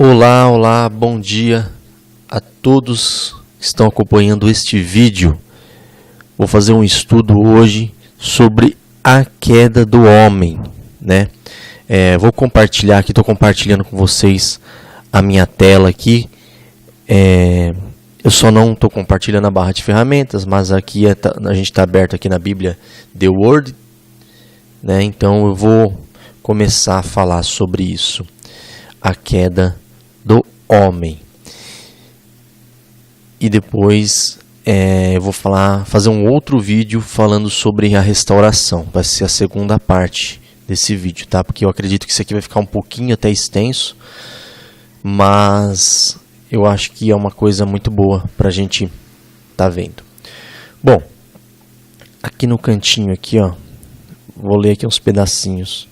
Olá, olá, bom dia a todos que estão acompanhando este vídeo. Vou fazer um estudo hoje sobre a queda do homem, né? Vou compartilhar aqui, estou compartilhando com vocês a minha tela aqui. Eu só não estou compartilhando a barra de ferramentas, mas aqui a gente está aberto aqui na Bíblia The Word, né? Então eu vou começar a falar sobre isso, a queda do homem. E depois eu vou fazer um outro vídeo falando sobre a restauração. Vai ser a segunda parte desse vídeo, tá? Porque eu acredito que isso aqui vai ficar um pouquinho até extenso, mas eu acho que é uma coisa muito boa pra gente tá vendo. Bom, aqui no cantinho aqui, ó, vou ler aqui uns pedacinhos.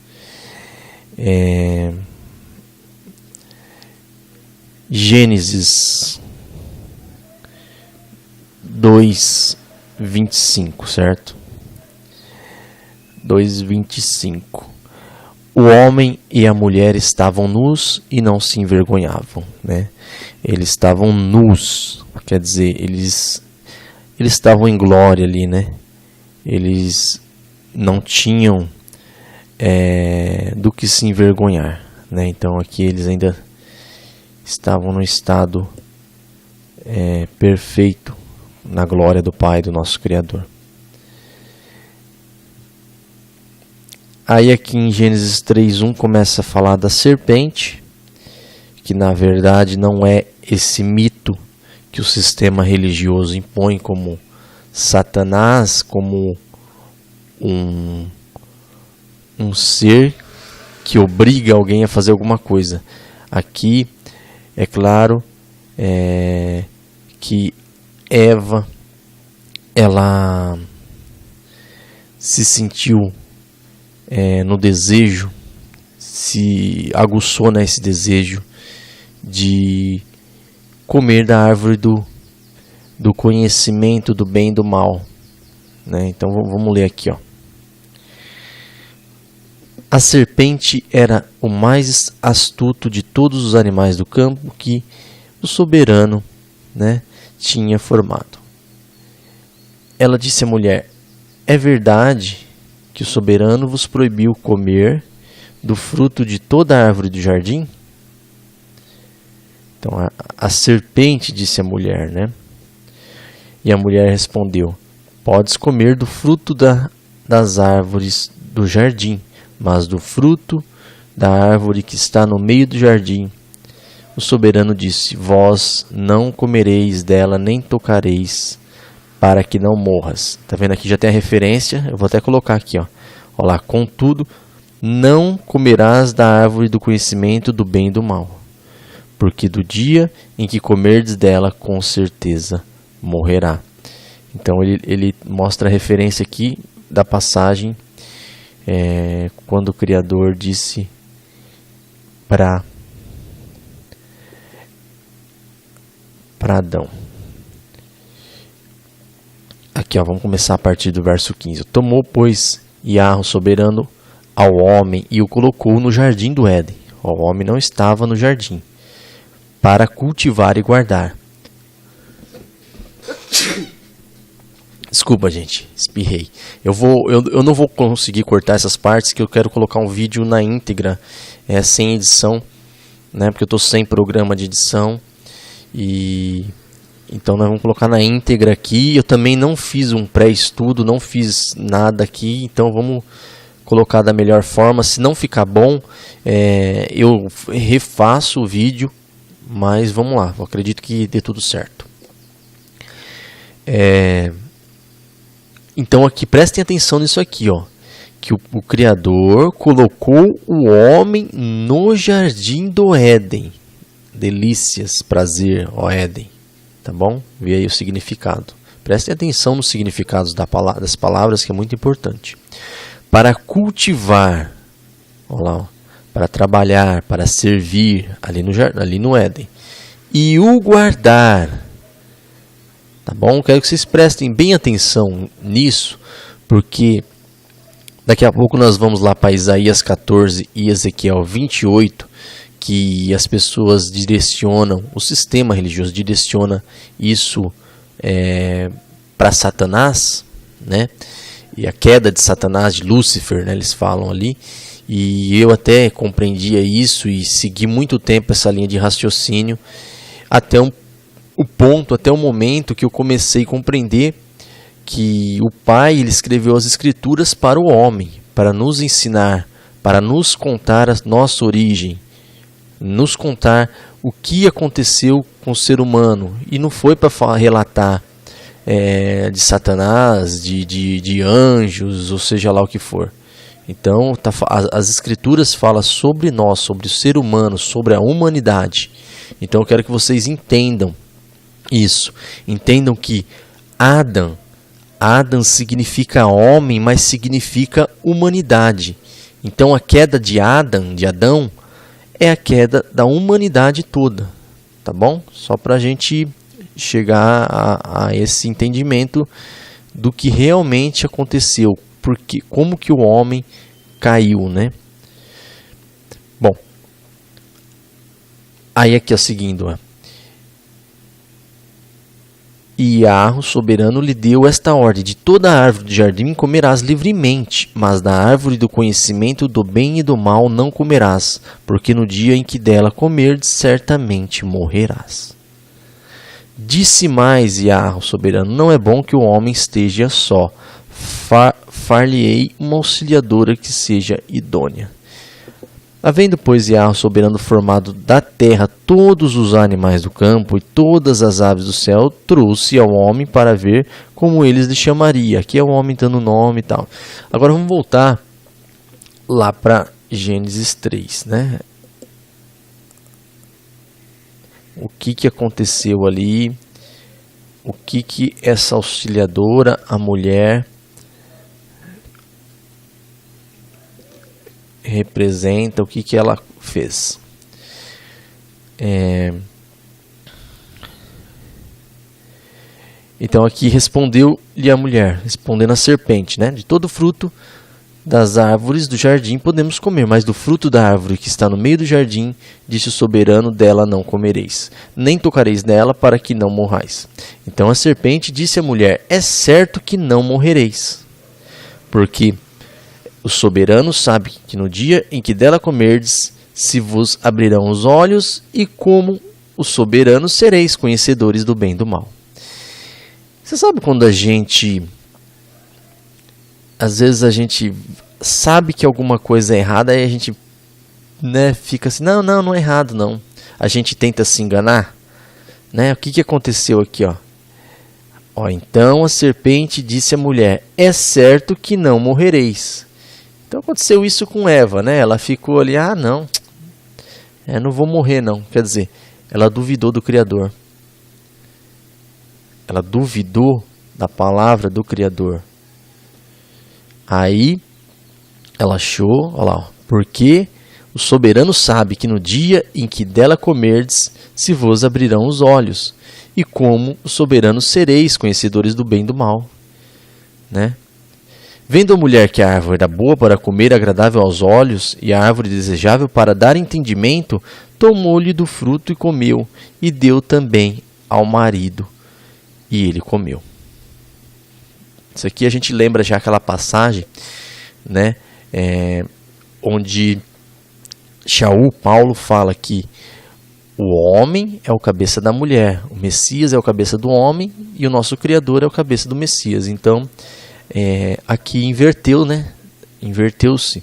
Gênesis 2:25, certo? 2:25. O homem e a mulher estavam nus e não se envergonhavam, né? Eles estavam nus, quer dizer, eles estavam em glória ali, né? Eles não tinham do que se envergonhar, né? Então aqui eles ainda estavam no estado perfeito, na glória do Pai, do nosso Criador. Aí aqui em Gênesis 3:1 começa a falar da serpente, que na verdade não é esse mito que o sistema religioso impõe como Satanás, como um ser que obriga alguém a fazer alguma coisa. Aqui é claro que Eva, ela se sentiu no desejo, se aguçou nesse desejo de comer da árvore do conhecimento do bem e do mal, né? Então vamos ler aqui, ó. A serpente era o mais astuto de todos os animais do campo que o soberano, né, tinha formado. Ela disse à mulher: é verdade que o soberano vos proibiu comer do fruto de toda a árvore do jardim? Então a serpente disse à mulher, né? E a mulher respondeu: podes comer do fruto das árvores do jardim, mas do fruto da árvore que está no meio do jardim, o soberano disse: vós não comereis dela, nem tocareis, para que não morras. Tá vendo aqui? Já tem a referência. Eu vou até colocar aqui, ó. Olha lá. Contudo, não comerás da árvore do conhecimento do bem e do mal, porque do dia em que comerdes dela, com certeza morrerá. Então ele mostra a referência aqui da passagem quando o Criador disse para Adão. Aqui, ó, vamos começar a partir do verso 15. Tomou, pois, Iahvé, o soberano, ao homem e o colocou no jardim do Éden. O homem não estava no jardim para cultivar e guardar. Desculpa, gente, espirrei. Eu não vou conseguir cortar essas partes, que eu quero colocar um vídeo na íntegra, sem edição, né? Porque eu estou sem programa de edição. E então nós vamos colocar na íntegra aqui. Eu também não fiz um pré-estudo, não fiz nada aqui, então vamos colocar da melhor forma. Se não ficar bom, eu refaço o vídeo, mas vamos lá, eu acredito que dê tudo certo. Então aqui, prestem atenção nisso aqui, ó, que o Criador colocou o homem no jardim do Éden. Delícias, prazer, ó Éden. Tá bom? Vê aí o significado. Prestem atenção nos significados das palavras, que é muito importante. Para cultivar, ó lá, ó, para trabalhar, para servir, ali no Éden. E o guardar. Tá bom? Quero que vocês prestem bem atenção nisso, porque daqui a pouco nós vamos lá para Isaías 14 e Ezequiel 28, que as pessoas direcionam, o sistema religioso direciona isso para Satanás, né? E a queda de Satanás, de Lúcifer, né? Eles falam ali. E eu até compreendia isso e segui muito tempo essa linha de raciocínio até o momento que eu comecei a compreender que o Pai ele escreveu as Escrituras para o homem, para nos ensinar, para nos contar a nossa origem, nos contar o que aconteceu com o ser humano. E não foi para relatar de Satanás, de anjos, ou seja lá o que for. Então, as Escrituras falam sobre nós, sobre o ser humano, sobre a humanidade. Então, eu quero que vocês entendam isso. Entendam que Adão significa homem, mas significa humanidade. Então, a queda de Adão, é a queda da humanidade toda. Tá bom? Só para a gente chegar a esse entendimento do que realmente aconteceu. Porque, como que o homem caiu, né? Bom, aí aqui é o seguinte, E Yahweh, soberano, lhe deu esta ordem: de toda árvore do jardim comerás livremente, mas da árvore do conhecimento do bem e do mal não comerás, porque no dia em que dela comerdes, certamente morrerás. Disse mais Yahweh, soberano: não é bom que o homem esteja só. Far-lhe-ei uma auxiliadora que seja idônea. Havendo, pois, Yahweh soberano formado da terra todos os animais do campo e todas as aves do céu, trouxe ao homem para ver como eles lhe chamaria. Aqui é o homem dando nome e tal. Agora vamos voltar lá para Gênesis 3, né? O que aconteceu ali? O que essa auxiliadora, a mulher, representa, o que ela fez. Então aqui respondeu-lhe a mulher, respondendo a serpente, né? De todo fruto das árvores do jardim podemos comer, mas do fruto da árvore que está no meio do jardim, disse o soberano, dela não comereis, nem tocareis nela, para que não morrais. Então a serpente disse à mulher: é certo que não morrereis, porque o soberano sabe que no dia em que dela comerdes, se vos abrirão os olhos, e como o soberano sereis conhecedores do bem e do mal. Você sabe quando às vezes a gente sabe que alguma coisa é errada, aí a gente, né, fica assim, não é errado não. A gente tenta se enganar, né? O que aconteceu aqui, ó? Então a serpente disse à mulher: é certo que não morrereis. Então aconteceu isso com Eva, né? Ela ficou ali, não vou morrer não. Quer dizer, ela duvidou do Criador. Ela duvidou da palavra do Criador. Aí ela achou, olha lá, porque o soberano sabe que no dia em que dela comerdes, se vos abrirão os olhos, e como o soberano sereis conhecedores do bem e do mal, né? Vendo a mulher que a árvore era boa para comer, agradável aos olhos, e a árvore desejável para dar entendimento, tomou-lhe do fruto e comeu, e deu também ao marido, e ele comeu. Isso aqui a gente lembra já aquela passagem, né, onde Paulo fala que o homem é o cabeça da mulher, o Messias é o cabeça do homem, e o nosso Criador é o cabeça do Messias. Então, aqui inverteu, né? Inverteu-se.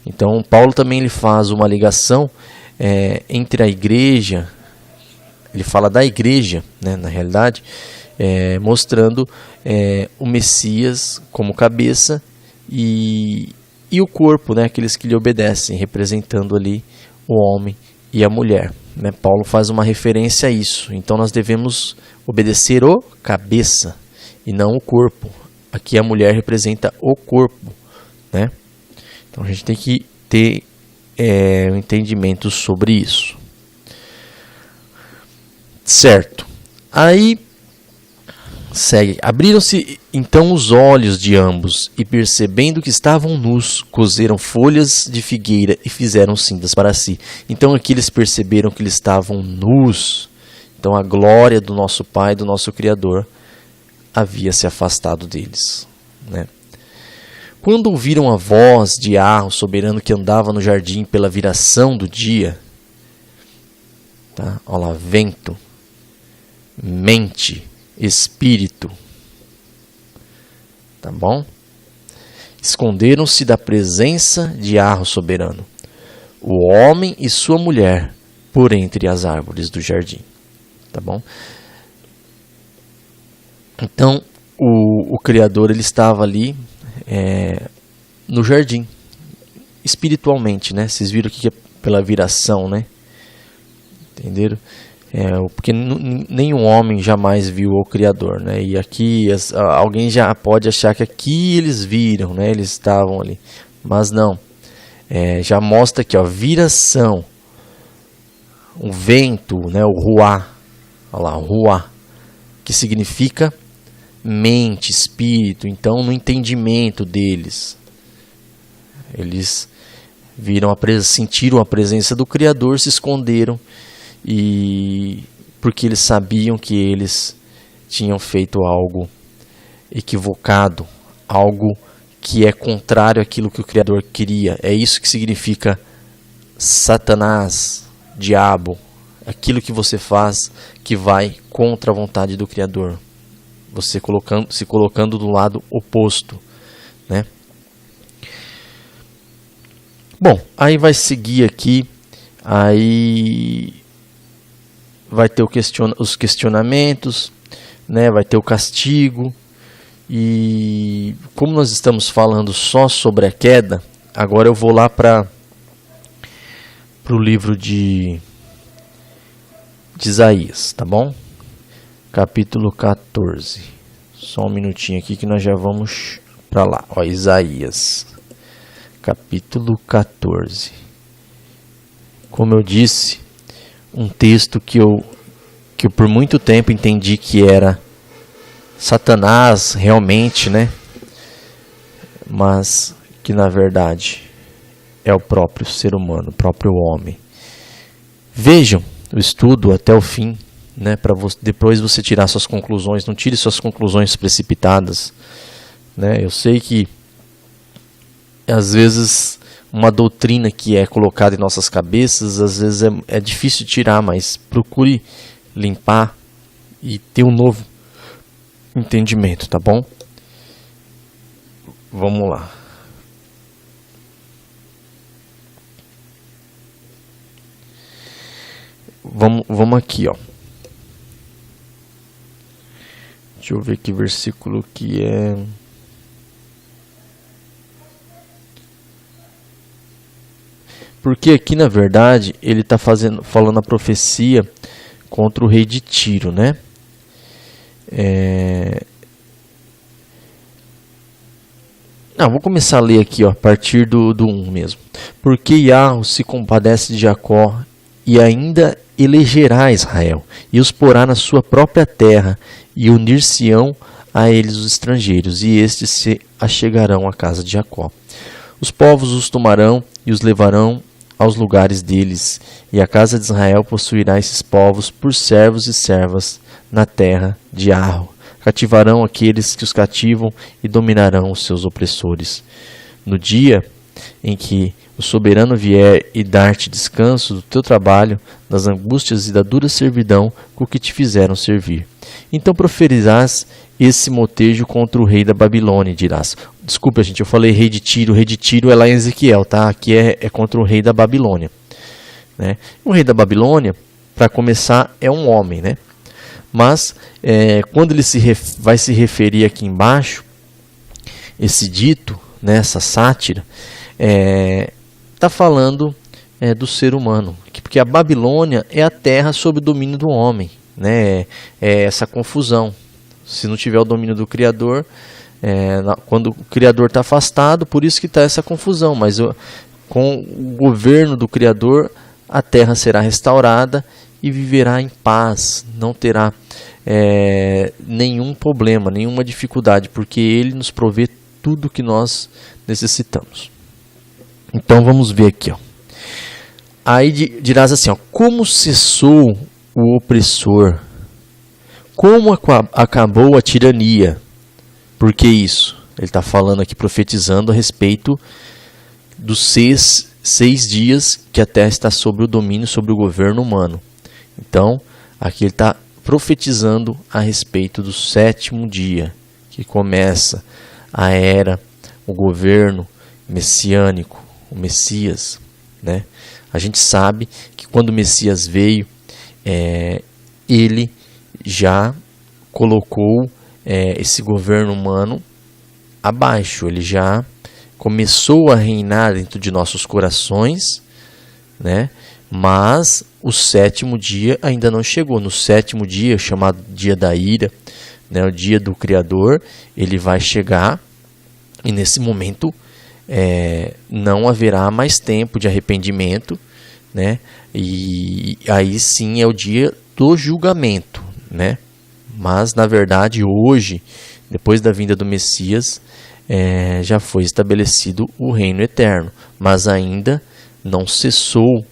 Então Paulo também ele faz uma ligação entre a igreja, ele fala da igreja, né, na realidade, mostrando o Messias como cabeça e o corpo, né, aqueles que lhe obedecem, representando ali o homem e a mulher, né? Paulo faz uma referência a isso. Então nós devemos obedecer o cabeça e não o corpo. Aqui a mulher representa o corpo, né? Então a gente tem que ter um entendimento sobre isso. Certo. Aí Segue. Abriram-se então os olhos de ambos, e percebendo que estavam nus, coseram folhas de figueira e fizeram cintas para si. Então aqui eles perceberam que eles estavam nus. Então a glória do nosso Pai, do nosso Criador, havia se afastado deles, né? Quando ouviram a voz de Yahvé, soberano, que andava no jardim pela viração do dia, tá? Olha lá, vento, mente, espírito, tá bom? Esconderam-se da presença de Yahvé soberano, o homem e sua mulher, por entre as árvores do jardim, tá bom? Então o Criador, ele estava ali no jardim, espiritualmente, né? Vocês viram aqui que é pela viração, né? Entenderam? Porque nenhum homem jamais viu o Criador, né? E aqui alguém já pode achar que aqui eles viram, né? Eles estavam ali, mas não. Já mostra aqui, ó, viração, o vento, né? O ruá, olha lá, o ruá, que significa mente, espírito. Então, no entendimento deles, eles viram sentiram a presença do Criador, se esconderam, e porque eles sabiam que eles tinham feito algo equivocado, algo que é contrário àquilo que o Criador queria. É isso que significa Satanás, diabo, aquilo que você faz que vai contra a vontade do Criador. Você se colocando do lado oposto, né? Bom, aí vai seguir aqui, aí vai ter os questionamentos, né? Vai ter o castigo. E como nós estamos falando só sobre a queda, agora eu vou lá para o livro de Isaías, tá bom? Capítulo 14. Só um minutinho aqui que nós já vamos para lá. Ó, Isaías, capítulo 14. Como eu disse, um texto que eu por muito tempo entendi que era Satanás realmente, né? Mas que na verdade é o próprio ser humano, o próprio homem. Vejam o estudo até o fim, né, para depois você tirar suas conclusões. Não tire suas conclusões precipitadas, né? Eu sei que às vezes uma doutrina que é colocada em nossas cabeças, às vezes é difícil tirar, mas procure limpar e ter um novo entendimento, tá bom? Vamos lá. Vamos aqui, ó. Deixa eu ver que versículo que é. Porque aqui, na verdade, ele está falando a profecia contra o rei de Tiro, né? Não, vou começar a ler aqui, ó, a partir do 1 mesmo. Porque Yahvé se compadece de Jacó e ainda elegerá Israel, e os porá na sua própria terra, e unir-se-ão a eles os estrangeiros, e estes se achegarão à casa de Jacó. Os povos os tomarão e os levarão aos lugares deles, e a casa de Israel possuirá esses povos por servos e servas na terra de Yahvé. Cativarão aqueles que os cativam e dominarão os seus opressores. No dia em que o soberano vier e dar-te descanso do teu trabalho, das angústias e da dura servidão com que te fizeram servir. Então proferirás esse motejo contra o rei da Babilônia e dirás... Desculpa, gente, eu falei rei de Tiro é lá em Ezequiel, tá? Aqui é contra o rei da Babilônia, né? O rei da Babilônia, para começar, é um homem, né? Mas quando ele vai se referir aqui embaixo, esse dito, né, essa sátira, está falando do ser humano, porque a Babilônia é a terra sob o domínio do homem, né? É essa confusão. Se não tiver o domínio do Criador, quando o Criador está afastado, por isso que está essa confusão. Mas com o governo do Criador, a terra será restaurada e viverá em paz, não terá nenhum problema, nenhuma dificuldade, porque Ele nos provê tudo que nós necessitamos. Então vamos ver aqui, ó. Aí dirás assim, ó, como cessou o opressor, como acabou a tirania. Por que isso? Ele está falando aqui, profetizando a respeito dos seis dias que a terra está sob o domínio, sobre o governo humano. Então, aqui ele está profetizando a respeito do sétimo dia, que começa a era, o governo messiânico, o Messias, né? A gente sabe que quando o Messias veio, ele já colocou esse governo humano abaixo, ele já começou a reinar dentro de nossos corações, né? Mas o sétimo dia ainda não chegou. No sétimo dia, chamado dia da ira, né, o dia do Criador, ele vai chegar e nesse momento não haverá mais tempo de arrependimento, né? E aí sim é o dia do julgamento, né? Mas na verdade hoje, depois da vinda do Messias, já foi estabelecido o reino eterno, mas ainda não cessou,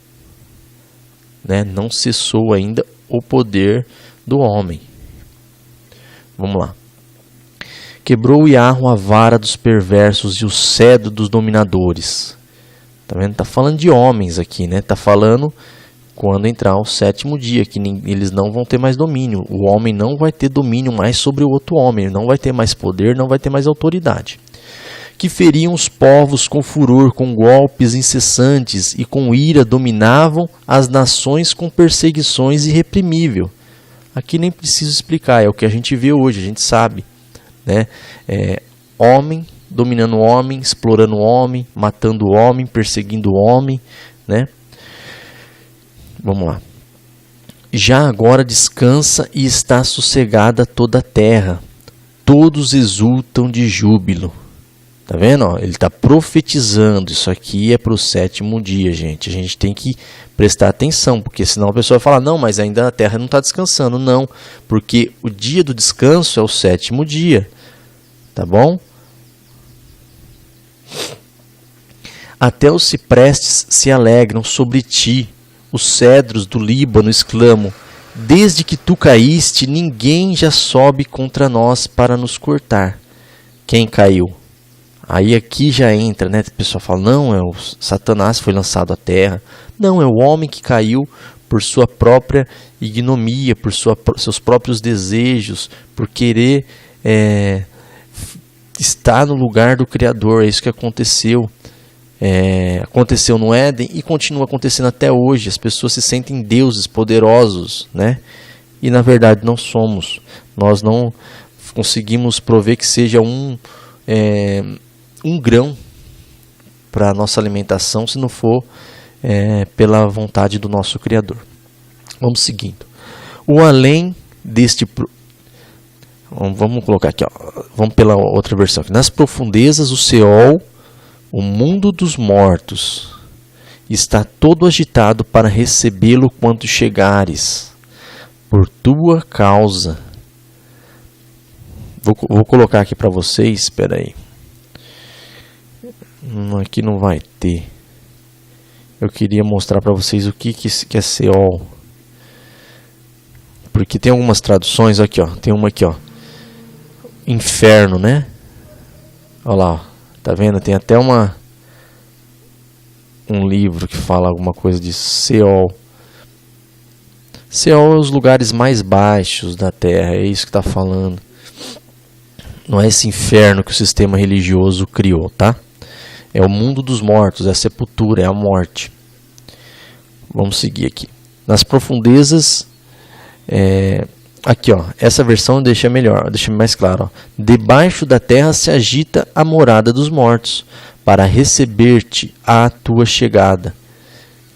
né? Não cessou ainda o poder do homem. Vamos lá. Quebrou Iarro a vara dos perversos e o cedro dos dominadores. Tá vendo? Tá falando de homens aqui, né? Tá falando quando entrar o sétimo dia, que eles não vão ter mais domínio. O homem não vai ter domínio mais sobre o outro homem, ele não vai ter mais poder, não vai ter mais autoridade. Que feriam os povos com furor, com golpes incessantes e com ira dominavam as nações com perseguições irreprimível. Aqui nem preciso explicar, é o que a gente vê hoje, a gente sabe, né? Homem dominando o homem, explorando o homem, matando o homem, perseguindo o homem, né? Vamos lá. Já agora descansa e está sossegada toda a terra. Todos exultam de júbilo. Tá vendo? Ó, ele está profetizando. Isso aqui é para o sétimo dia, gente. A gente tem que prestar atenção, porque senão a pessoa vai falar, não, mas ainda a terra não está descansando. Não, porque o dia do descanso é o sétimo dia. Tá bom? Até os ciprestes se alegram sobre ti. Os cedros do Líbano exclamam, desde que tu caíste, ninguém já sobe contra nós para nos cortar. Quem caiu? Aí aqui já entra, né? A pessoa fala, não, o Satanás foi lançado à terra. Não, é o homem que caiu por sua própria ignomia, por seus próprios desejos, por querer estar no lugar do Criador. É isso que aconteceu. Aconteceu no Éden e continua acontecendo até hoje. As pessoas se sentem deuses poderosos, né? E na verdade não somos. Nós não conseguimos prover que seja um grão para a nossa alimentação se não for pela vontade do nosso Criador. Vamos seguindo. O além deste... Vamos colocar aqui, ó. Vamos pela outra versão. Nas profundezas, o Seol, o mundo dos mortos, está todo agitado para recebê-lo quando chegares, por tua causa. Vou colocar aqui para vocês, espera aí. Aqui não vai ter. Eu queria mostrar para vocês o que é Seol. Porque tem algumas traduções aqui, ó. Tem uma aqui, ó. Inferno, né? Olha lá, ó. Tá vendo? Tem até um livro que fala alguma coisa de Seol. Seol é os lugares mais baixos da Terra, é isso que está falando. Não é esse inferno que o sistema religioso criou, tá? É o mundo dos mortos, é a sepultura, é a morte. Vamos seguir aqui. Nas profundezas, aqui, ó, essa versão deixa melhor, deixa mais claro. Ó. Debaixo da terra se agita a morada dos mortos, para receber-te à tua chegada.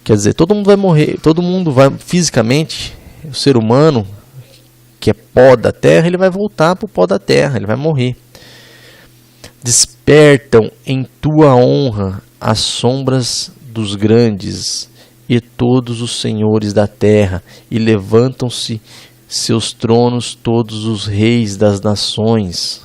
Quer dizer, todo mundo vai morrer, todo mundo vai fisicamente, o ser humano, que é pó da terra, ele vai voltar para o pó da terra, ele vai morrer. Despertam em tua honra as sombras dos grandes e todos os senhores da terra, e levantam-se seus tronos todos os reis das nações.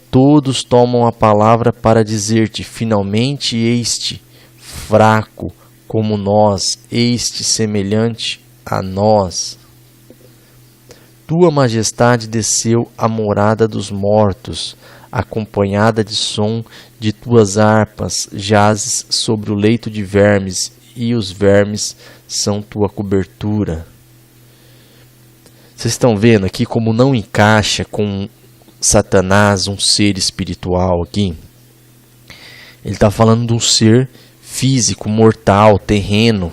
Todos tomam a palavra para dizer-te: finalmente este, fraco como nós, este semelhante a nós. Tua majestade desceu à morada dos mortos, acompanhada de som de tuas harpas, jazes sobre o leito de vermes, e os vermes são tua cobertura. Vocês estão vendo aqui como não encaixa com Satanás, um ser espiritual aqui? Ele está falando de um ser físico, mortal, terreno.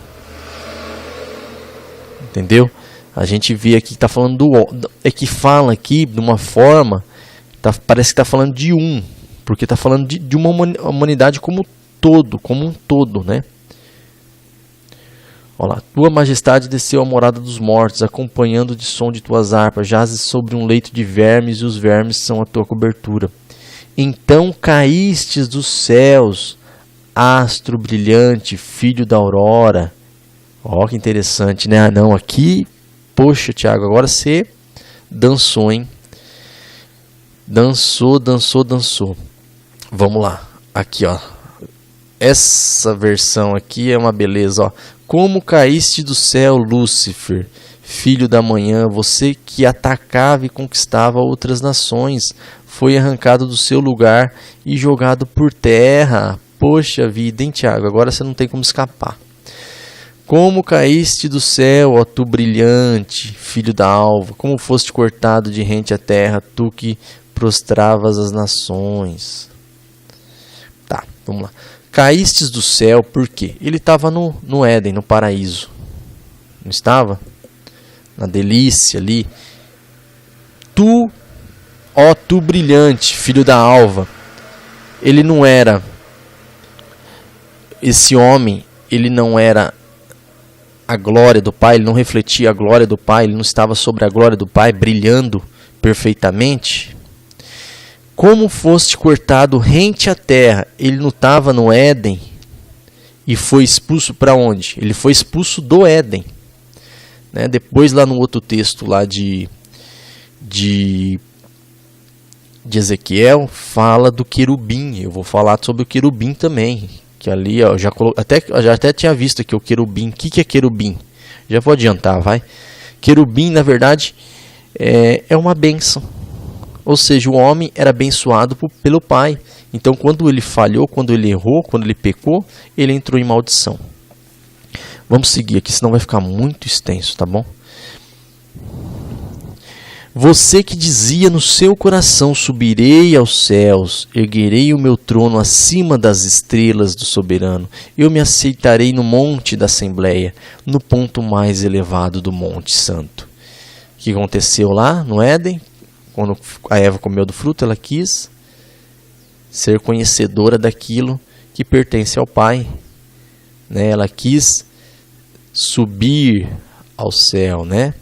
Entendeu? A gente vê aqui que está falando é que fala aqui de uma forma, parece que está falando de um, porque está falando de uma humanidade como um todo, né? Olha lá, tua majestade desceu à morada dos mortos, acompanhando de som de tuas harpas, jazes sobre um leito de vermes, e os vermes são a tua cobertura. Então caístes dos céus, astro brilhante, filho da aurora. Ó, que interessante, né? Ah, não, aqui, poxa, Tiago, agora você dançou, hein? Dançou. Vamos lá, aqui, ó. Essa versão aqui é uma beleza, ó. Como caíste do céu, Lúcifer, filho da manhã, você que atacava e conquistava outras nações, foi arrancado do seu lugar e jogado por terra. Poxa vida, hein, Tiago? Agora você não tem como escapar. Como caíste do céu, ó tu brilhante, filho da alva, como foste cortado de rente à terra, tu que prostravas as nações. Tá, vamos lá. Caístes do céu, por quê? Ele estava no Éden, no paraíso. Não estava? Na delícia ali. Tu, ó tu brilhante, filho da alva. Ele não era... Esse homem, ele não era a glória do Pai, ele não refletia a glória do Pai, ele não estava sobre a glória do Pai, brilhando perfeitamente. Como foste cortado rente à terra, ele não estava no Éden e foi expulso para onde? Ele foi expulso do Éden. Né? Depois lá no outro texto lá de Ezequiel, fala do querubim. Eu vou falar sobre o querubim também. Que ali, ó, já até tinha visto aqui o querubim. O que é querubim? Já vou adiantar, vai. Querubim, na verdade, é uma bênção. Ou seja, o homem era abençoado pelo Pai. Então, quando ele falhou, quando ele errou, quando ele pecou, ele entrou em maldição. Vamos seguir aqui, senão vai ficar muito extenso, tá bom? Você que dizia no seu coração, subirei aos céus, erguerei o meu trono acima das estrelas do soberano. Eu me aceitarei no monte da Assembleia, no ponto mais elevado do Monte Santo. O que aconteceu lá no Éden? Quando a Eva comeu do fruto, ela quis ser conhecedora daquilo que pertence ao Pai. Né? Ela quis subir ao céu, né?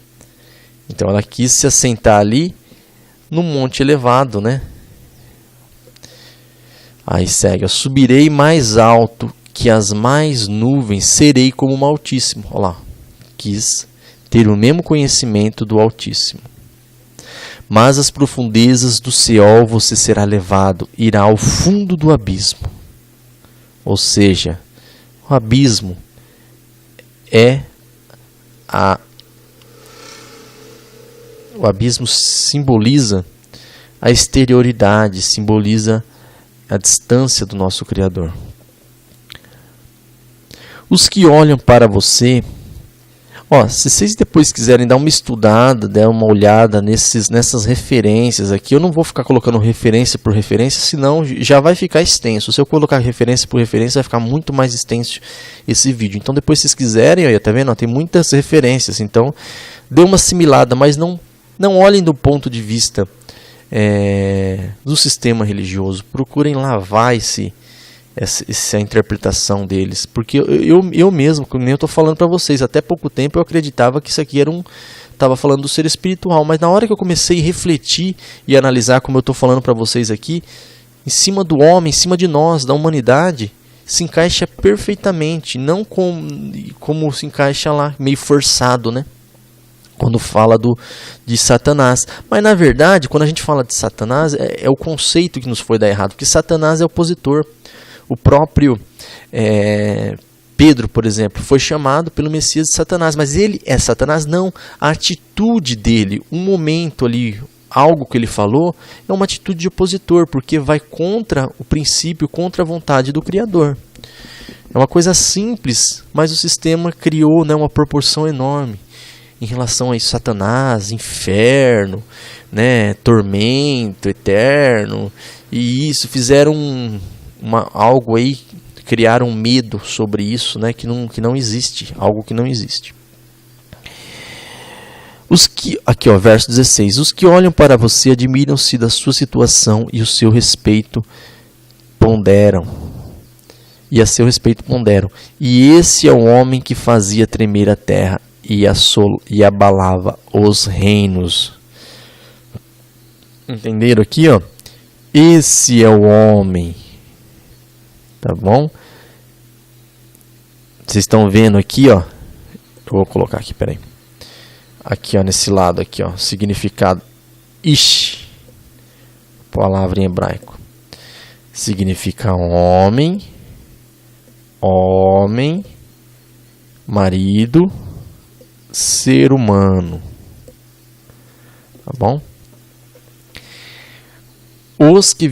Então ela quis se assentar ali no monte elevado, né? Aí segue, eu subirei mais alto que as mais nuvens, serei como o Altíssimo. Olha lá, quis ter o mesmo conhecimento do Altíssimo. Mas as profundezas do Seol você será levado, irá ao fundo do abismo. Ou seja, o abismo o abismo simboliza a exterioridade, simboliza a distância do nosso Criador. Os que olham para você, se vocês depois quiserem dar uma estudada, dar uma olhada nessas referências aqui, eu não vou ficar colocando referência por referência, senão já vai ficar extenso. Se eu colocar referência por referência, vai ficar muito mais extenso esse vídeo. Então depois, se vocês quiserem, olha, tá vendo? Tem muitas referências, então dê uma assimilada, mas não olhem do ponto de vista do sistema religioso. Procurem lavar essa interpretação deles, porque eu mesmo, como eu estou falando para vocês, até pouco tempo eu acreditava que isso aqui estava falando do ser espiritual, mas na hora que eu comecei a refletir e analisar, como eu estou falando para vocês aqui, em cima do homem, em cima de nós, da humanidade, se encaixa perfeitamente, não como se encaixa lá, meio forçado, né? Quando fala de Satanás. Mas na verdade, quando a gente fala de Satanás, é o conceito que nos foi dar errado, porque Satanás é opositor. O próprio Pedro, por exemplo, foi chamado pelo Messias de Satanás, mas ele é Satanás? Não. A atitude dele, um momento ali, algo que ele falou, é uma atitude de opositor, porque vai contra o princípio, contra a vontade do Criador. É uma coisa simples, mas o sistema criou, né, uma proporção enorme em relação a isso. Satanás, inferno, né, tormento eterno, e isso fizeram algo aí, criaram medo sobre isso, né, que não existe, algo que não existe. Aqui, ó, verso 16. Os que olham para você admiram-se da sua situação e o seu respeito ponderam. E a seu respeito ponderam. E esse é o homem que fazia tremer a terra e abalava os reinos. Entenderam aqui, ó? Esse é o homem. Tá bom? Vocês estão vendo aqui, ó? Eu vou colocar aqui, peraí. Aqui, ó, nesse lado aqui, ó, significado ish, palavra em hebraico, significa homem, marido, ser humano, tá bom? Os que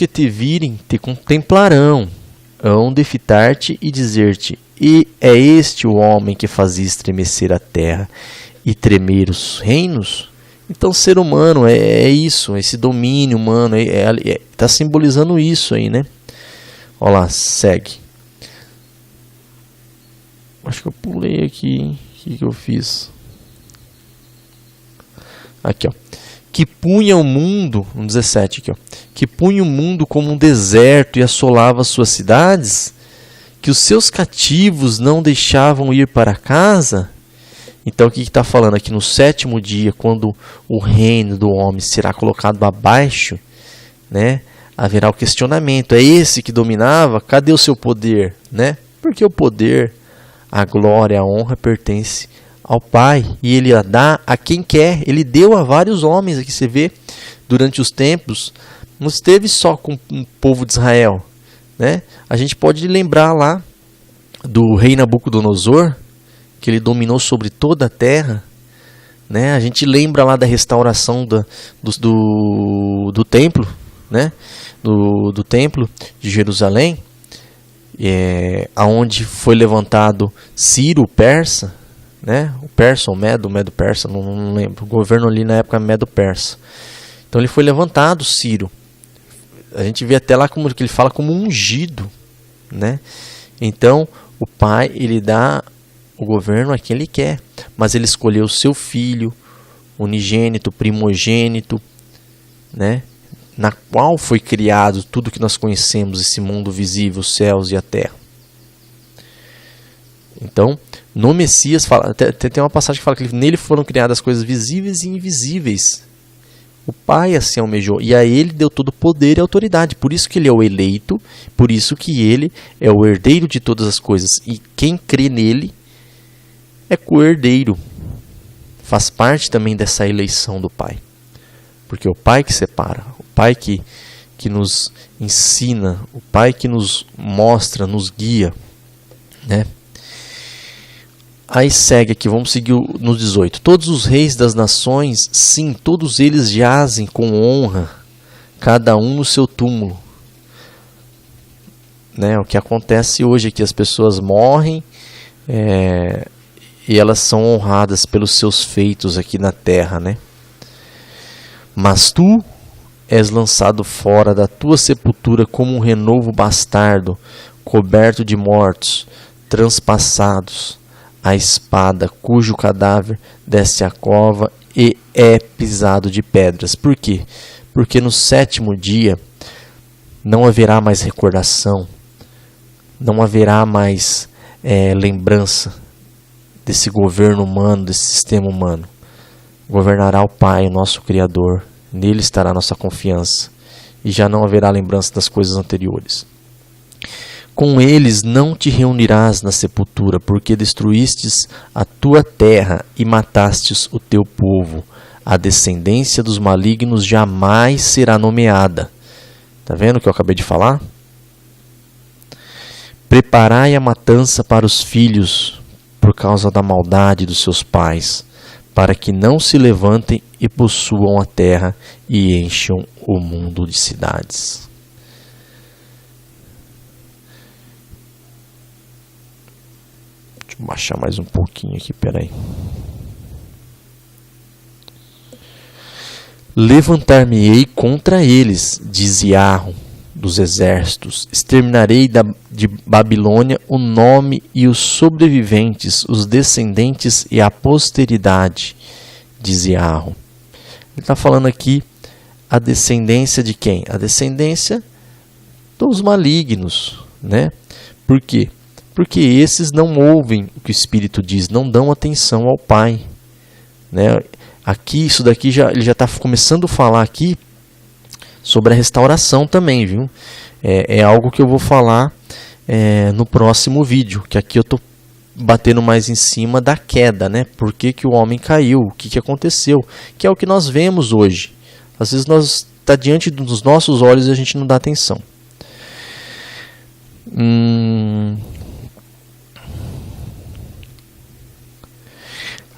te virem te contemplarão, hão de fitar-te e dizer-te: e é este o homem que fazia estremecer a terra e tremer os reinos? Então, ser humano é isso, esse domínio humano, está simbolizando isso aí, né? Olha lá, segue. Acho que eu pulei aqui. O que eu fiz? Aqui, ó. Que punha o mundo, no 17 aqui, ó. Que punha o mundo como um deserto e assolava as suas cidades, que os seus cativos não deixavam ir para casa. Então o que está falando aqui? No sétimo dia, quando o reino do homem será colocado abaixo, né, haverá o questionamento. É esse que dominava? Cadê o seu poder? Né? Porque o poder, a glória, a honra pertence ao Pai, e Ele a dá a quem quer. Ele deu a vários homens. Aqui você vê, durante os tempos, não esteve só com o povo de Israel, né? A gente pode lembrar lá do rei Nabucodonosor, que ele dominou sobre toda a terra, né? A gente lembra lá da restauração do templo, né? Do templo de Jerusalém, aonde foi levantado Ciro, o persa, né? O persa ou Medo persa, não lembro. O governo ali na época Medo-persa. Então ele foi levantado, Ciro. A gente vê até lá como que ele fala como ungido, né? Então o pai, ele dá o governo a quem ele quer, mas ele escolheu o seu filho unigênito, primogênito, né? Na qual foi criado tudo que nós conhecemos, esse mundo visível, os céus e a terra. Então, no Messias, tem uma passagem que fala que nele foram criadas coisas visíveis e invisíveis. O Pai assim almejou, e a Ele deu todo o poder e autoridade. Por isso que Ele é o eleito, por isso que Ele é o herdeiro de todas as coisas. E quem crê nele é co-herdeiro. Faz parte também dessa eleição do Pai. Porque é o Pai que separa, o Pai que nos ensina, o Pai que nos mostra, nos guia, né? Aí segue aqui, vamos seguir no 18. Todos os reis das nações, sim, todos eles jazem com honra, cada um no seu túmulo. Né? O que acontece hoje é que as pessoas morrem e elas são honradas pelos seus feitos aqui na terra, né? Mas tu és lançado fora da tua sepultura como um renovo bastardo, coberto de mortos, transpassados. A espada, cujo cadáver desce à cova e é pisado de pedras. Por quê? Porque no sétimo dia não haverá mais recordação, não haverá mais lembrança desse governo humano, desse sistema humano. Governará o Pai, o nosso Criador, nele estará a nossa confiança, e já não haverá lembrança das coisas anteriores. Com eles não te reunirás na sepultura, porque destruístes a tua terra e matastes o teu povo. A descendência dos malignos jamais será nomeada. Está vendo o que eu acabei de falar? Preparai a matança para os filhos, por causa da maldade dos seus pais, para que não se levantem e possuam a terra e encham o mundo de cidades. Deixa eu baixar mais um pouquinho aqui, peraí. Levantar-me-ei contra eles, diz Iarro dos exércitos, exterminarei de Babilônia o nome e os sobreviventes, os descendentes e a posteridade, diz Iarro. Ele está falando aqui a descendência de quem? A descendência dos malignos, né? Por quê? Porque esses não ouvem o que o Espírito diz, não dão atenção ao Pai, né? Aqui, isso daqui ele já está começando a falar aqui sobre a restauração também, viu? É algo que eu vou falar no próximo vídeo, que aqui eu estou batendo mais em cima da queda, né? Por que o homem caiu, o que aconteceu, que é o que nós vemos hoje. Às vezes nós está diante dos nossos olhos e a gente não dá atenção.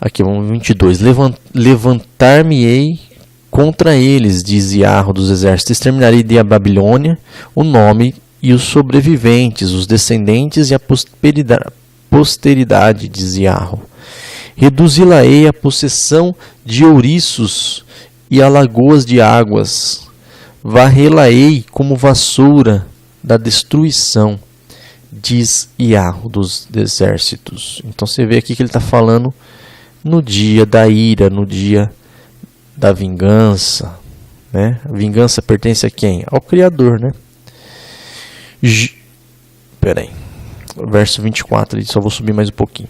Aqui, vamos 22. Levantar-me-ei contra eles, diz Iarro dos exércitos, exterminarei de a Babilônia o nome e os sobreviventes, os descendentes e a posteridade, diz Iarro. Reduzi-la-ei a possessão de ouriços e a lagoas de águas. Varrê-la-ei como vassoura da destruição, diz Iarro dos exércitos. Então você vê aqui que ele está falando no dia da ira, no dia da vingança, né? A vingança pertence a quem? Ao Criador, né? Peraí, verso 24, só vou subir mais um pouquinho.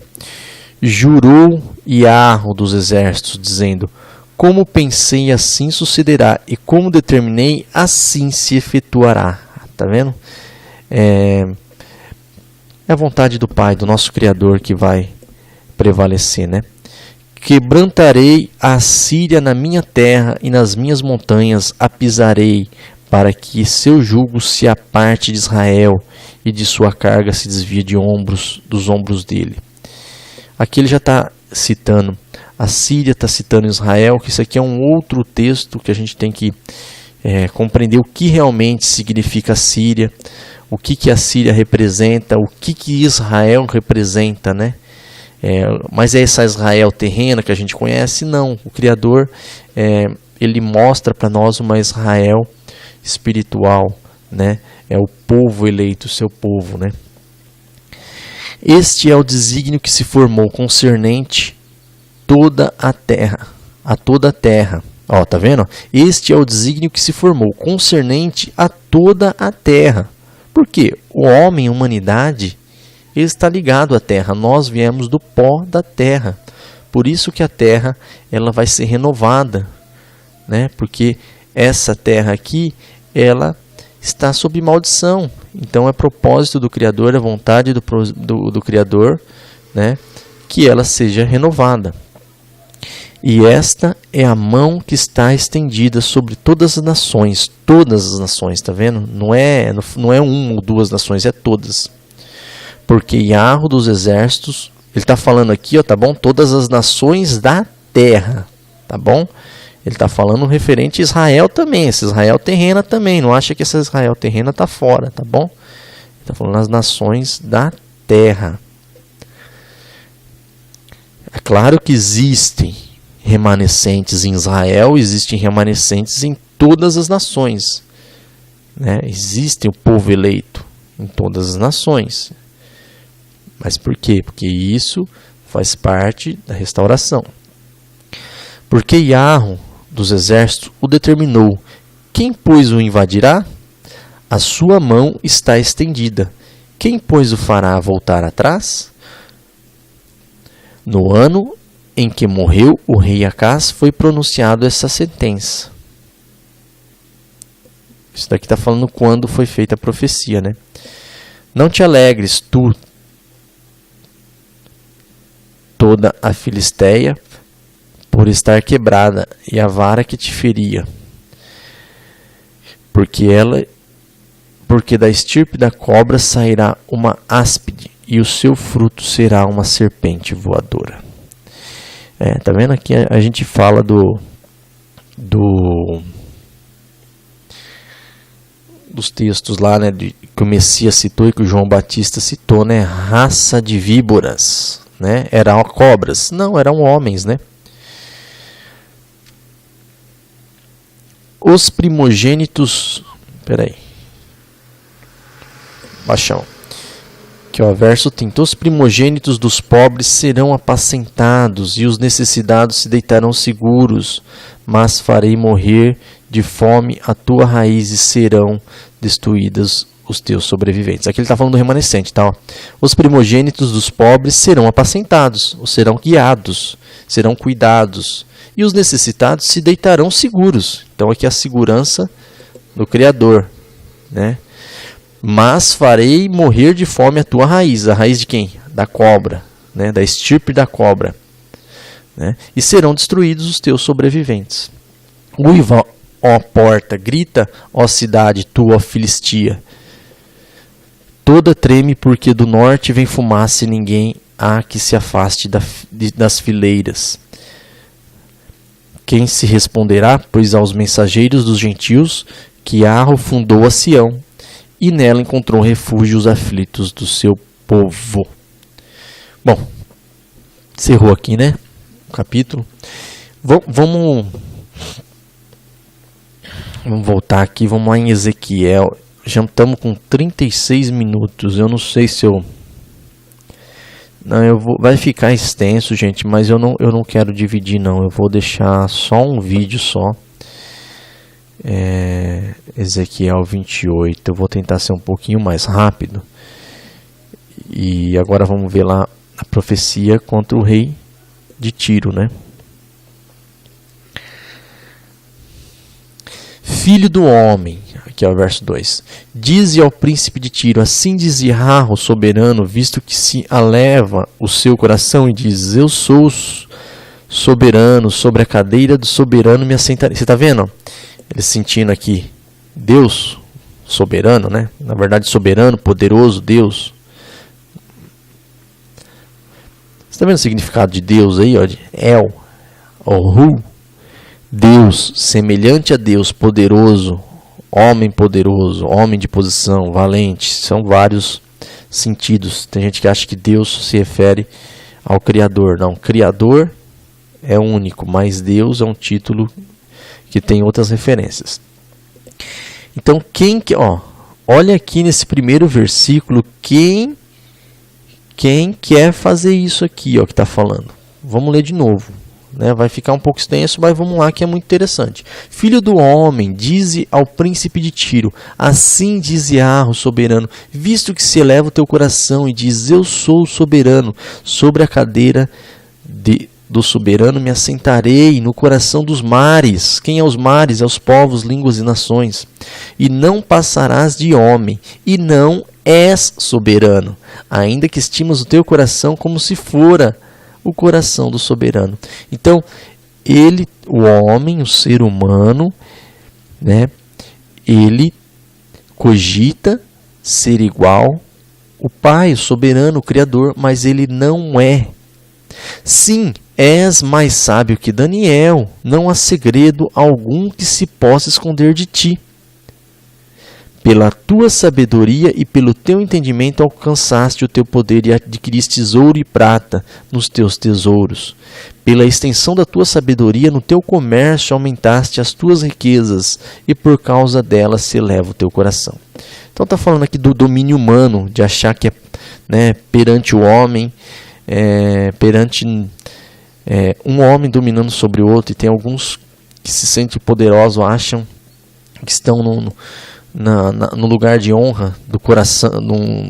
Jurou Iarro dos exércitos, dizendo: como pensei, assim sucederá, e como determinei, assim se efetuará. Tá vendo? É a vontade do Pai, do nosso Criador, que vai prevalecer, né? Quebrantarei a Síria na minha terra e nas minhas montanhas a pisarei, para que seu jugo se aparte de Israel e de sua carga se desvie dos ombros dele. Aqui ele já está citando a Síria, está citando Israel, que isso aqui é um outro texto que a gente tem que compreender o que realmente significa a Síria, o que a Síria representa, o que Israel representa, né? Mas é essa Israel terrena que a gente conhece? Não. O Criador ele mostra para nós uma Israel espiritual, né? É o povo eleito, o seu povo, né? Este é o desígnio que se formou concernente toda a terra, a toda a terra. Ó, tá vendo? Este é o desígnio que se formou concernente a toda a terra. Por quê? O homem, a humanidade, ele está ligado à terra. Nós viemos do pó da terra. Por isso que a terra ela vai ser renovada, né? Porque essa terra aqui, ela está sob maldição. Então é propósito do Criador, é vontade do Criador, né? Que ela seja renovada. E esta é a mão que está estendida sobre todas as nações. Todas as nações, tá vendo? Não é uma ou duas nações, é todas. Porque Iarro dos exércitos, ele está falando aqui, ó, tá bom? Todas as nações da terra, tá bom? Ele está falando referente a Israel também, essa Israel terrena também. Não acha que essa Israel terrena está fora, tá bom? Ele está falando as nações da terra. É claro que existem remanescentes em Israel, existem remanescentes em todas as nações, né? Existe o povo eleito em todas as nações. Mas por quê? Porque isso faz parte da restauração. Porque Iarro dos exércitos o determinou. Quem, pois, o invadirá? A sua mão está estendida. Quem, pois, o fará voltar atrás? No ano em que morreu o rei Acás, foi pronunciado essa sentença. Isso daqui está falando quando foi feita a profecia, né? Não te alegres, tu, toda a Filisteia, por estar quebrada, e a vara que te feria, porque da estirpe da cobra sairá uma áspide, e o seu fruto será uma serpente voadora. Tá vendo aqui? A gente fala dos textos lá, né, que o Messias citou e que o João Batista citou, né? Raça de víboras, né? Eram cobras? Não, eram homens, né? Os primogênitos... Peraí. Baixão. Aqui, ó, verso 30. Os primogênitos dos pobres serão apacentados, e os necessitados se deitarão seguros, mas farei morrer de fome a tua raiz, e serão destruídas os teus sobreviventes. Aqui ele está falando do remanescente, tá? Ó. Os primogênitos dos pobres serão apacentados, ou serão guiados, serão cuidados, e os necessitados se deitarão seguros. Então aqui a segurança do Criador, né? Mas farei morrer de fome a tua raiz. A raiz de quem? Da cobra, né? Da estirpe da cobra, né? E serão destruídos os teus sobreviventes. Uiva, ó porta, grita, ó cidade, tu, ó Filistia. Toda treme, porque do norte vem fumaça, e ninguém há que se afaste das fileiras. Quem se responderá, pois aos mensageiros dos gentios, que Arro fundou a Sião, e nela encontrou refúgio os aflitos do seu povo. Bom, encerrou aqui, né? O capítulo. Vamos voltar aqui, vamos lá em Ezequiel. Já estamos com 36 minutos. Eu não sei se eu... Não, vai ficar extenso, gente, mas eu não quero dividir, não. Eu vou deixar só um vídeo só. Ezequiel 28. Eu vou tentar ser um pouquinho mais rápido. E agora vamos ver lá a profecia contra o rei de Tiro, né? Filho do homem, aqui é o verso 2. Dize ao príncipe de Tiro, assim diz Yahweh, soberano, visto que se aleva o seu coração e diz, eu sou soberano, sobre a cadeira do soberano me assentarei. Você está vendo? Ele sentindo aqui, Deus, soberano, né? Na verdade, soberano, poderoso, Deus. Você está vendo o significado de Deus aí, ó? De El, Ohu. Deus, semelhante a Deus, poderoso, homem de posição, valente. São vários sentidos. Tem gente que acha que Deus se refere ao Criador. Não, Criador é único, mas Deus é um título que tem outras referências. Então, olha aqui nesse primeiro versículo, quem quer fazer isso aqui, ó, que está falando. Vamos ler de novo. Né, vai ficar um pouco extenso, mas vamos lá que é muito interessante. Filho do homem, dize ao príncipe de Tiro, assim diz Yahweh, soberano, visto que se eleva o teu coração e diz, eu sou soberano, sobre a cadeira do soberano me assentarei no coração dos mares. Quem é os mares? É os povos, línguas e nações. E não passarás de homem, e não és soberano, ainda que estimas o teu coração como se fora o coração do soberano. Então, o homem, o ser humano, né, ele cogita ser igual o Pai, o soberano, o Criador, mas ele não é. Sim, és mais sábio que Daniel, não há segredo algum que se possa esconder de ti. Pela tua sabedoria e pelo teu entendimento alcançaste o teu poder e adquiriste ouro e prata nos teus tesouros. Pela extensão da tua sabedoria no teu comércio aumentaste as tuas riquezas e por causa delas se eleva o teu coração. Então está falando aqui do domínio humano, de achar que é, perante o homem, um homem dominando sobre o outro, e tem alguns que se sentem poderosos, acham que estão no lugar de honra do coração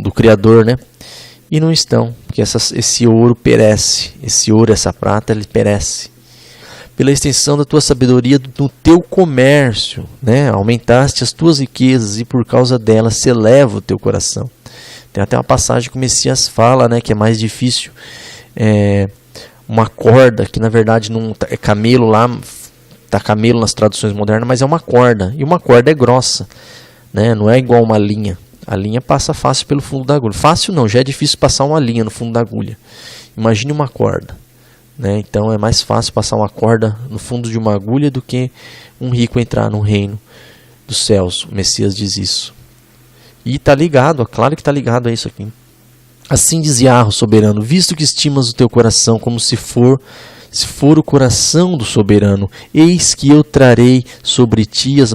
do Criador, né? E não estão, porque esse ouro perece, essa prata, ele perece. Pela extensão da tua sabedoria no teu comércio, né? Aumentaste as tuas riquezas e por causa delas se eleva o teu coração. Tem até uma passagem que o Messias fala, né, que é mais difícil. Uma corda, que na verdade não é camelo lá, tá camelo nas traduções modernas, mas é uma corda. E uma corda é grossa, né? Não é igual uma linha. A linha passa fácil pelo fundo da agulha. Fácil não, já é difícil passar uma linha no fundo da agulha. Imagine uma corda, né? Então é mais fácil passar uma corda no fundo de uma agulha do que um rico entrar no reino dos céus. O Messias diz isso. E está ligado, claro que está ligado a isso aqui. Assim diz Yahweh, soberano, visto que estimas o teu coração como se for o coração do soberano, eis que eu trarei sobre ti os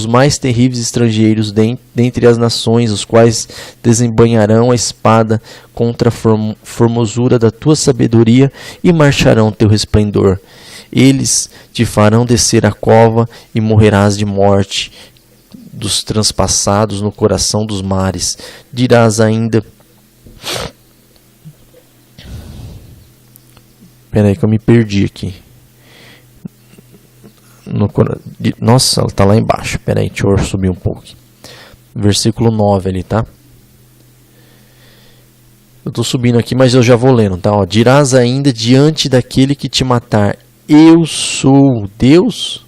mais terríveis estrangeiros dentre as nações, os quais desembanharão a espada contra a formosura da tua sabedoria e marcharão teu resplendor. Eles te farão descer a cova e morrerás de morte dos transpassados no coração dos mares. Dirás ainda... Espera aí que eu me perdi aqui. Nossa, ela está lá embaixo. Espera aí, deixa eu subir um pouco. Versículo 9 ali, tá? Eu estou subindo aqui, mas eu já vou lendo, tá? Ó, dirás ainda diante daquele que te matar: eu sou Deus?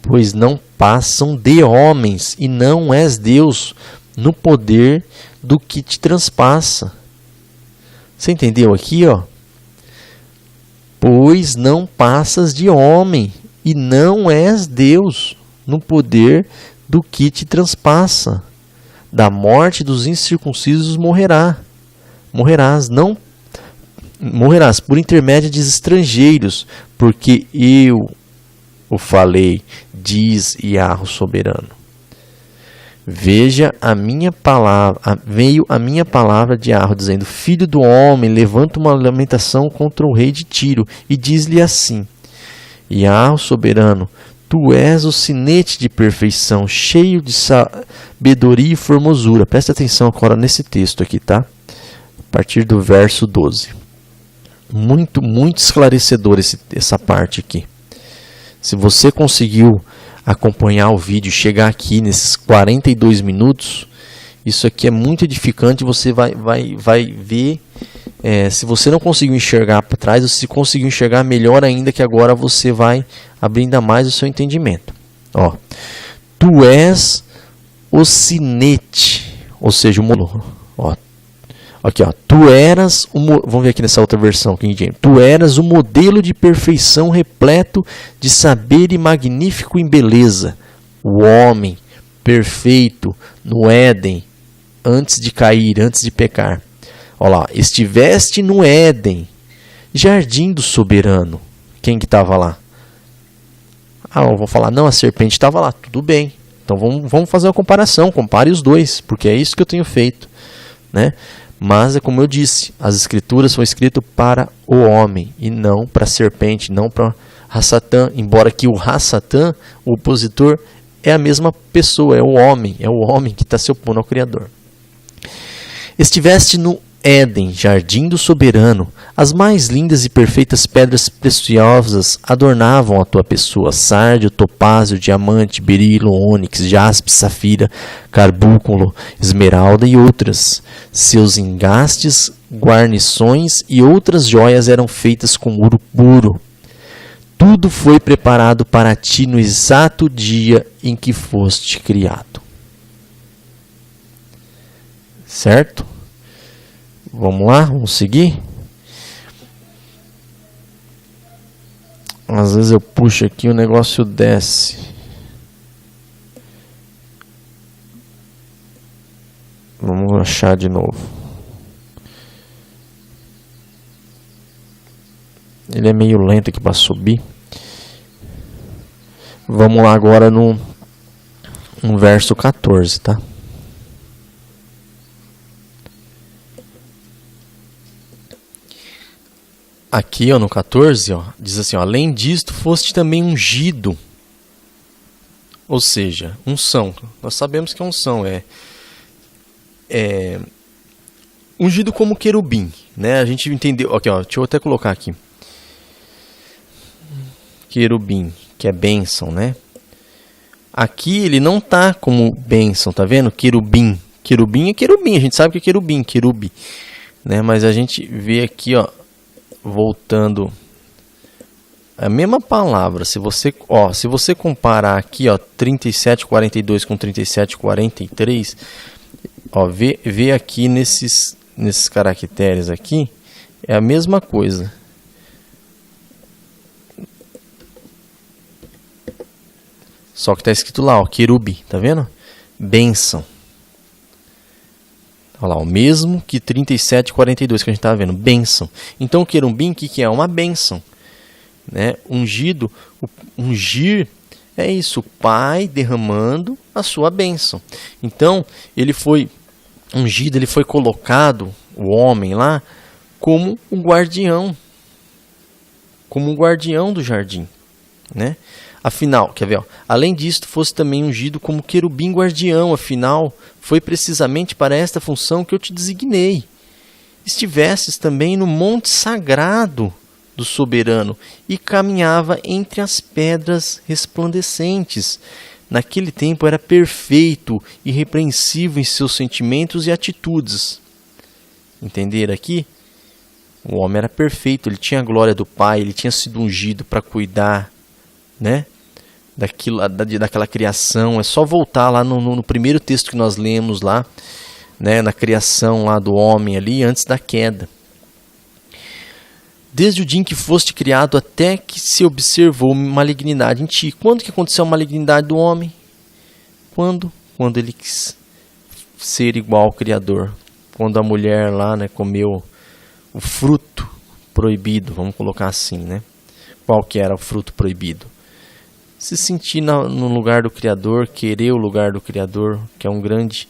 Pois não passam de homens, e não és Deus no poder do que te transpassa. Você entendeu aqui, ó? Pois não passas de homem, e não és Deus no poder do que te transpassa. Da morte dos incircuncisos morrerás, por intermédio de estrangeiros, porque eu o falei, diz Yahweh soberano. Veja a minha palavra, veio a minha palavra de Yahweh, dizendo: filho do homem, levanta uma lamentação contra o rei de Tiro, e diz-lhe assim: Yahweh soberano, tu és o sinete de perfeição, cheio de sabedoria e formosura. Presta atenção agora nesse texto aqui, tá? A partir do verso 12. Muito, muito esclarecedor essa parte aqui. Se você conseguiu acompanhar o vídeo, chegar aqui nesses 42 minutos, isso aqui é muito edificante. Você vai ver, se você não conseguiu enxergar para trás, ou se conseguiu enxergar, melhor ainda, que agora você vai abrir ainda mais o seu entendimento. Ó, tu és o sinete, ou seja, ó, aqui, ó, tu eras vamos ver aqui nessa outra versão, King James. Tu eras o modelo de perfeição, repleto de saber e magnífico em beleza. O homem perfeito no Éden, antes de cair, antes de pecar. Olha lá, estiveste no Éden, jardim do soberano. Quem que estava lá? Eu vou falar, não, a serpente estava lá. Tudo bem. Então vamos fazer uma comparação. Compare os dois, porque é isso que eu tenho feito, né? Mas é como eu disse, as escrituras são escritas para o homem e não para a serpente, não para Hassatã, embora que o Hassatã, o opositor, é a mesma pessoa, é o homem que está se opondo ao Criador. Estiveste no Éden, jardim do soberano, as mais lindas e perfeitas pedras preciosas adornavam a tua pessoa: sárdio, topázio, diamante, berilo, ônix, jaspe, safira, carbúnculo, esmeralda e outras. Seus engastes, guarnições e outras joias eram feitas com ouro puro. Tudo foi preparado para ti no exato dia em que foste criado. Certo? Vamos lá, vamos seguir. Às vezes eu puxo aqui e o negócio desce. Vamos achar de novo. Ele é meio lento aqui para subir. Vamos lá agora no verso 14, tá? Aqui, ó, no 14, ó, diz assim, ó, além disto, foste também ungido. Ou seja, unção. Nós sabemos que a unção é ungido como querubim, né? A gente entendeu. Aqui, ó, deixa eu até colocar aqui. Querubim, que é bênção, né? Aqui ele não tá como bênção, tá vendo? Querubim, Querubim é querubim, a gente sabe que é querubim, querube, né? Mas a gente vê aqui, ó, voltando a mesma palavra. Se você comparar aqui, ó, 37:42 com 37:43, ó, vê aqui nesses caracteres aqui, é a mesma coisa. Só que está escrito lá, ó, querube, tá vendo? Bênção. Olha lá, o mesmo que 37:42 que a gente estava vendo, bênção. Então, o querubim, o que é? Uma bênção, né? Ungido, ungir é isso, o Pai derramando a sua bênção. Então, ele foi ungido, ele foi colocado, o homem lá, como um guardião do jardim, né? Afinal, quer ver? Ó, além disto, fosse também ungido como querubim guardião. Afinal, foi precisamente para esta função que eu te designei. Estivesses também no monte sagrado do soberano e caminhava entre as pedras resplandecentes. Naquele tempo era perfeito, irrepreensível em seus sentimentos e atitudes. Entenderam aqui? O homem era perfeito, ele tinha a glória do Pai, ele tinha sido ungido para cuidar, né, daquela criação. É só voltar lá no primeiro texto que nós lemos lá, né, na criação lá do homem ali, antes da queda. Desde o dia em que foste criado até que se observou malignidade em ti. Quando que aconteceu a malignidade do homem? Quando ele quis ser igual ao Criador. Quando a mulher lá, né, comeu o fruto proibido, vamos colocar assim, né? Qual que era o fruto proibido? Se sentir no lugar do Criador, querer o lugar do Criador, que é um grande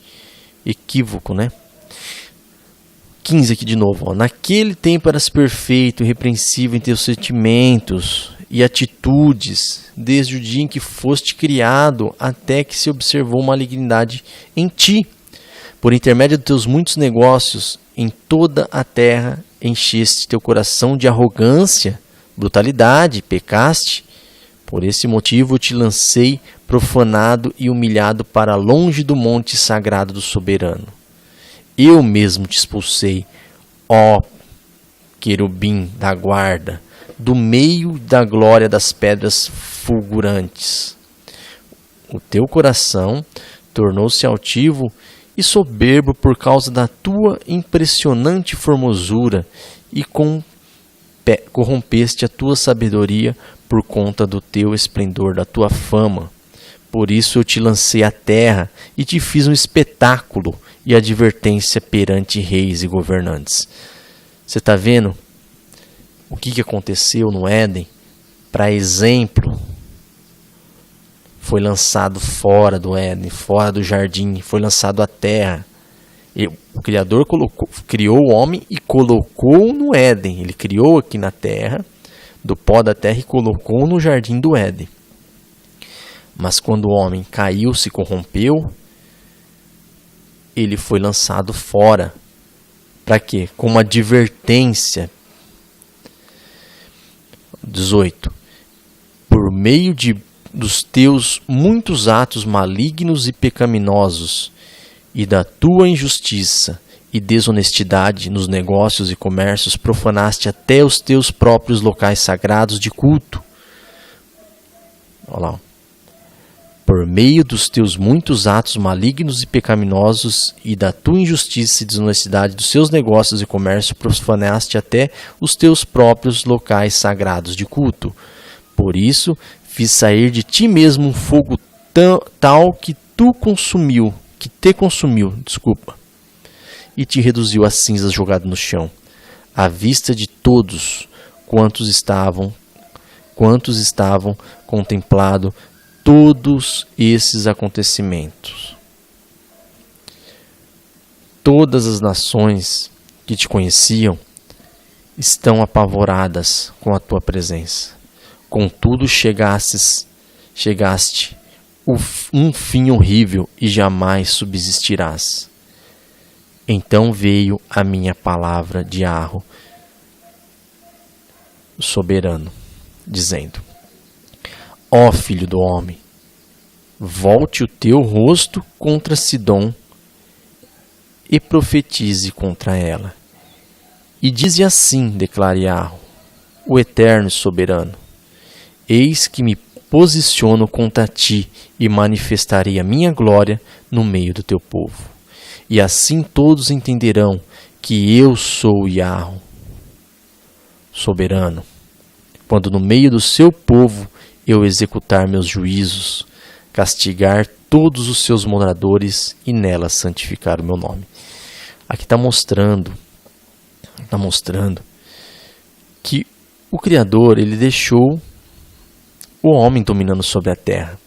equívoco, né? 15 aqui de novo. Ó. Naquele tempo eras perfeito, irrepreensível em teus sentimentos e atitudes, desde o dia em que foste criado até que se observou malignidade em ti. Por intermédio dos teus muitos negócios em toda a terra, encheste teu coração de arrogância, brutalidade, pecaste. Por esse motivo te lancei profanado e humilhado para longe do monte sagrado do soberano. Eu mesmo te expulsei, ó querubim da guarda, do meio da glória das pedras fulgurantes. O teu coração tornou-se altivo e soberbo por causa da tua impressionante formosura e corrompeste a tua sabedoria por conta do teu esplendor, da tua fama. Por isso eu te lancei à terra e te fiz um espetáculo e advertência perante reis e governantes. Você está vendo o que aconteceu no Éden? Para exemplo, foi lançado fora do Éden, fora do jardim, foi lançado à terra. O Criador criou o homem e colocou no Éden. Ele criou aqui na terra, do pó da terra, e colocou no jardim do Éden. Mas quando o homem caiu, se corrompeu, ele foi lançado fora. Para quê? Com uma advertência. 18. Por meio dos teus muitos atos malignos e pecaminosos, e da tua injustiça e desonestidade nos negócios e comércios, profanaste até os teus próprios locais sagrados de culto. Olha lá. Por meio dos teus muitos atos malignos e pecaminosos e da tua injustiça e desonestidade dos seus negócios e comércio, profanaste até os teus próprios locais sagrados de culto. Por isso, fiz sair de ti mesmo um fogo tal que te consumiu, e te reduziu a cinzas jogado no chão, à vista de todos quantos estavam contemplado todos esses acontecimentos. Todas as nações que te conheciam estão apavoradas com a tua presença. Contudo, chegaste um fim horrível e jamais subsistirás. Então veio a minha palavra de Arro, o soberano, dizendo: Ó filho do homem, volte o teu rosto contra Sidom e profetize contra ela. E dize assim, declara Yahweh, o Eterno e Soberano: eis que me posiciono contra ti e manifestarei a minha glória no meio do teu povo. E assim todos entenderão que eu sou Yahweh, soberano, quando no meio do seu povo eu executar meus juízos, castigar todos os seus moradores e nela santificar o meu nome. Aqui está mostrando que o Criador, ele deixou o homem dominando sobre a terra,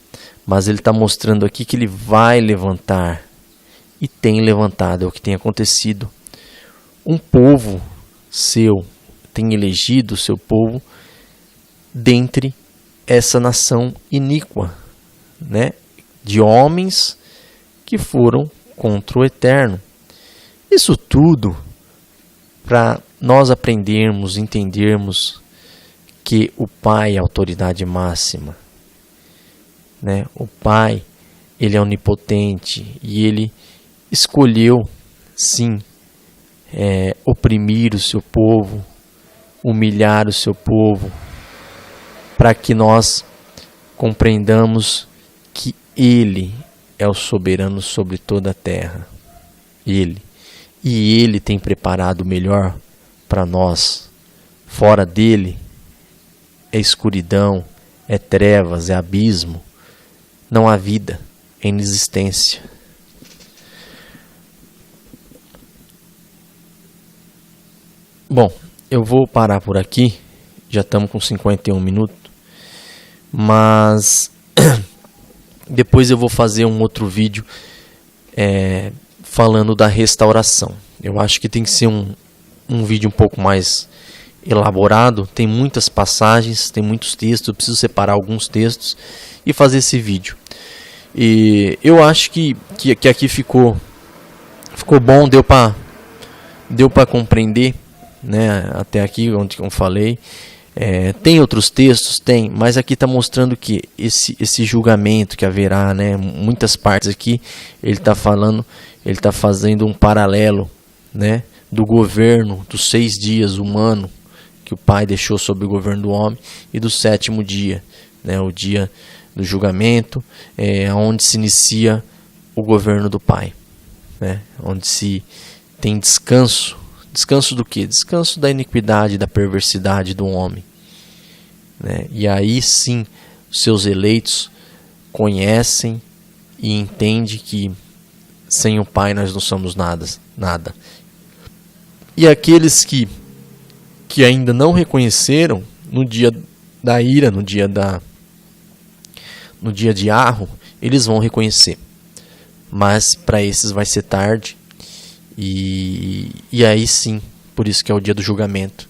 mas ele está mostrando aqui que ele vai levantar, e tem levantado, é o que tem acontecido, um povo seu, tem elegido o seu povo dentre essa nação iníqua, né? De homens que foram contra o Eterno. Isso tudo para nós aprendermos, entendermos que o Pai é a autoridade máxima, né? O Pai, ele é onipotente e ele escolheu, sim, oprimir o seu povo, humilhar o seu povo, para que nós compreendamos que Ele é o soberano sobre toda a terra. E Ele tem preparado o melhor para nós. Fora dele é escuridão, é trevas, é abismo. Não há vida, é inexistência. Bom, eu vou parar por aqui. Já estamos com 51 minutos. Mas depois eu vou fazer um outro vídeo falando da restauração. Eu acho que tem que ser um vídeo um pouco mais elaborado. Tem muitas passagens, tem muitos textos. Eu preciso separar alguns textos e fazer esse vídeo. E eu acho que aqui ficou bom, deu para compreender, né? Até aqui onde eu falei. Tem outros textos? Tem, mas aqui está mostrando que esse julgamento que haverá, né? Muitas partes aqui ele está fazendo um paralelo, né? Do governo dos 6 dias humano que o Pai deixou sobre o governo do homem e do 7º dia, né? O dia do julgamento, onde se inicia o governo do Pai, né? Onde se tem descanso. Descanso do quê? Descanso da iniquidade, da perversidade do homem, né? E aí sim, os seus eleitos conhecem e entendem que sem o Pai nós não somos nada. E aqueles que ainda não reconheceram, no dia da ira, no dia de Arro, eles vão reconhecer. Mas para esses vai ser tarde. E aí sim, por isso que é o dia do julgamento,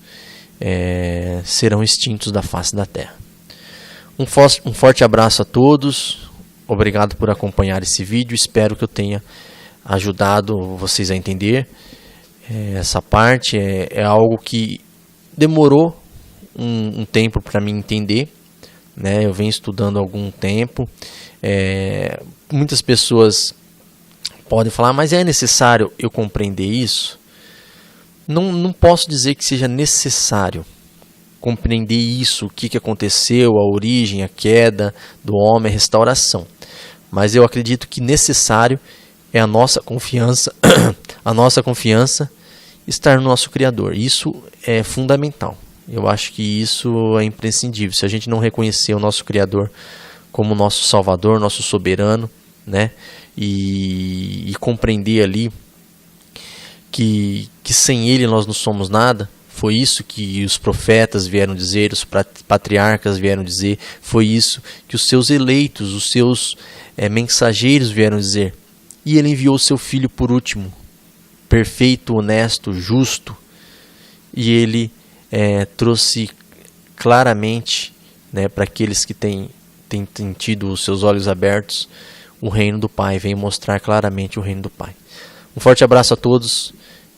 serão extintos da face da terra. Um forte abraço a todos, obrigado por acompanhar esse vídeo, espero que eu tenha ajudado vocês a entender. Essa parte é algo que demorou um tempo para mim entender, né? Eu venho estudando há algum tempo. Muitas pessoas podem falar, mas é necessário eu compreender isso? Não posso dizer que seja necessário compreender isso, o que aconteceu, a origem, a queda do homem, a restauração. Mas eu acredito que necessário é a nossa confiança, estar no nosso Criador. Isso é fundamental. Eu acho que isso é imprescindível. Se a gente não reconhecer o nosso Criador como nosso Salvador, nosso soberano, né? E compreender ali que sem Ele nós não somos nada. Foi isso que os profetas vieram dizer, os patriarcas vieram dizer, foi isso que os seus eleitos, os seus mensageiros vieram dizer. E Ele enviou o seu Filho por último, perfeito, honesto, justo, e Ele trouxe claramente, né, para aqueles que têm tido os seus olhos abertos, o reino do Pai, vem mostrar claramente o reino do Pai. Um forte abraço a todos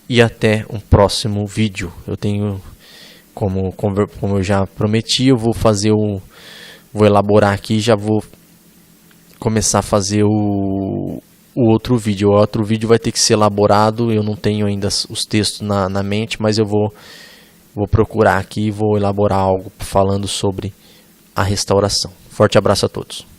e até um próximo vídeo. Eu tenho, como eu já prometi, eu vou vou elaborar aqui, já vou começar a fazer o outro vídeo. O outro vídeo vai ter que ser elaborado, eu não tenho ainda os textos na mente, mas eu vou procurar aqui e vou elaborar algo falando sobre a restauração. Forte abraço a todos.